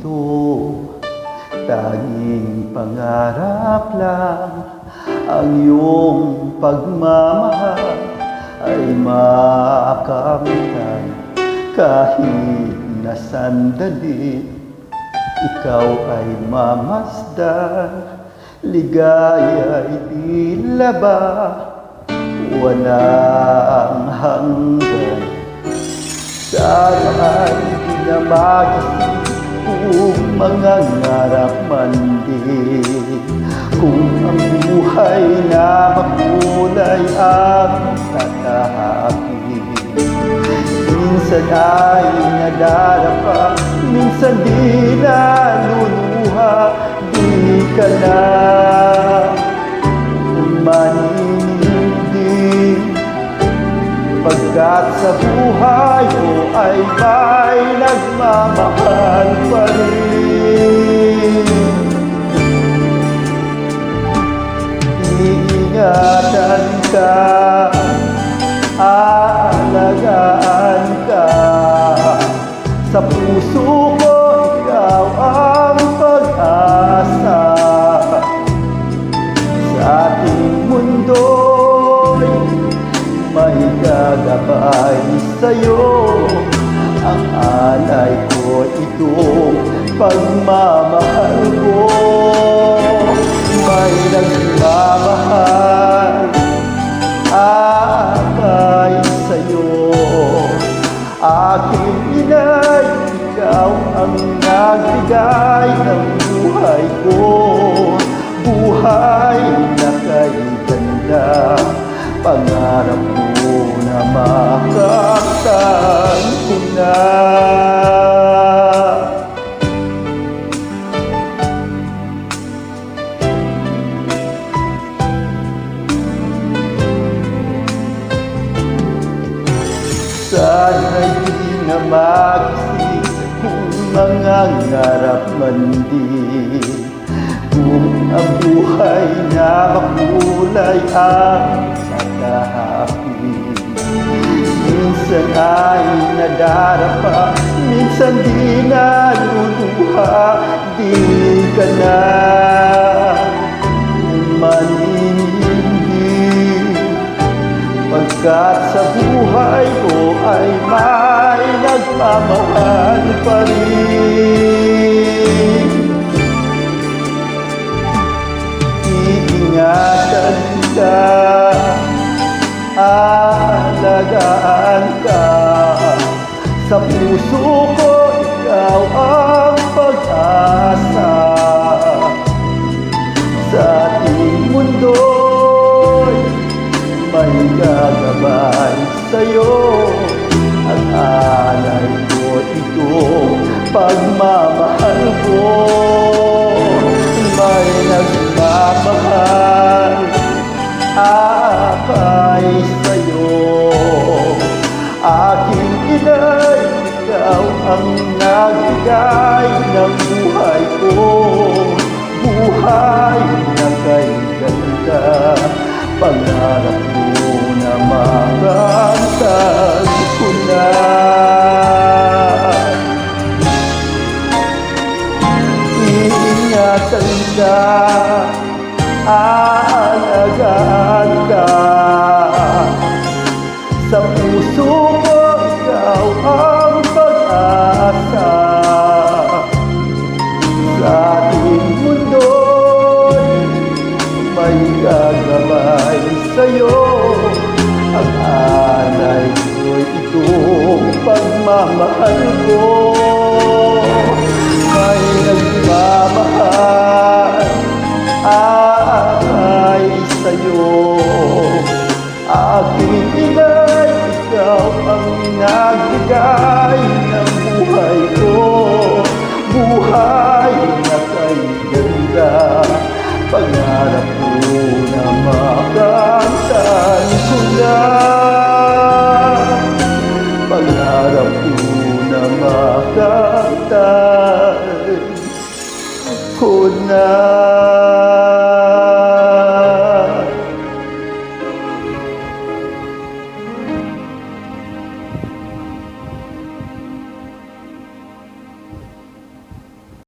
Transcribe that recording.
mundo. Tanging pangarap lang ang iyong pagmamahal ay makamtan kahit na sandali. Ikaw ay mamasdan, ligaya'y tila ba walang hanggan. Sana ay pinamagising kung mangangarap man din, kung ang buhay na makulay ang tatahapin. Minsan ay nadarapa, minsan di naluluha, di ka na maninindig. Pagkat sa buhay mo ay may nagmamahal pa rin. Iingatan ka, aalagaan ka. Sa puso ko ikaw ang pag-asa. Sa ating mundo'y may gagabay sa'yo. Ang alay ko itong pagmamahal ko. May nagmamahal akay sa'yo. Aking inay, ikaw ang nagbigay ng buhay ko. Buhay na kay ganda, pangarap ko na makamtan ko na. Sana'y di na magising kung mangangarap man din, kung ang buhay na makulay ang tatahapin. Minsan ay nadarapa, minsan di naluluha, di ka na maninindig. Pagkat sa buhay ko ay may nagmamahal pa rin. Iingatan ka, aalagaan ka. Sa puso ko ikaw ang pag-asa. Sa ating mundo'y may gagabay sa'yo. Ang alay ko itong pagmamahal ko. May nagmamahal akay sa'yo. Aking inay, ikaw ang nagbigay ng buhay ko. Buhay na kay ganda, pangarap ko na makamtan ko na. Iingatan ka, aalagaan ka. Sa puso ko ikaw ang pag-asa. Sa ating mundo'y may gagabay sa'yo. Ang alay ko'y itong pagmamahal ko. May nagmamahal akay sa'yo. Aking inay, ikaw ang nagbigay ng buhay ko. Buhay na kay ganda, pangarap ko na makamtan ko na. Pangarap ko na makamtan ko na.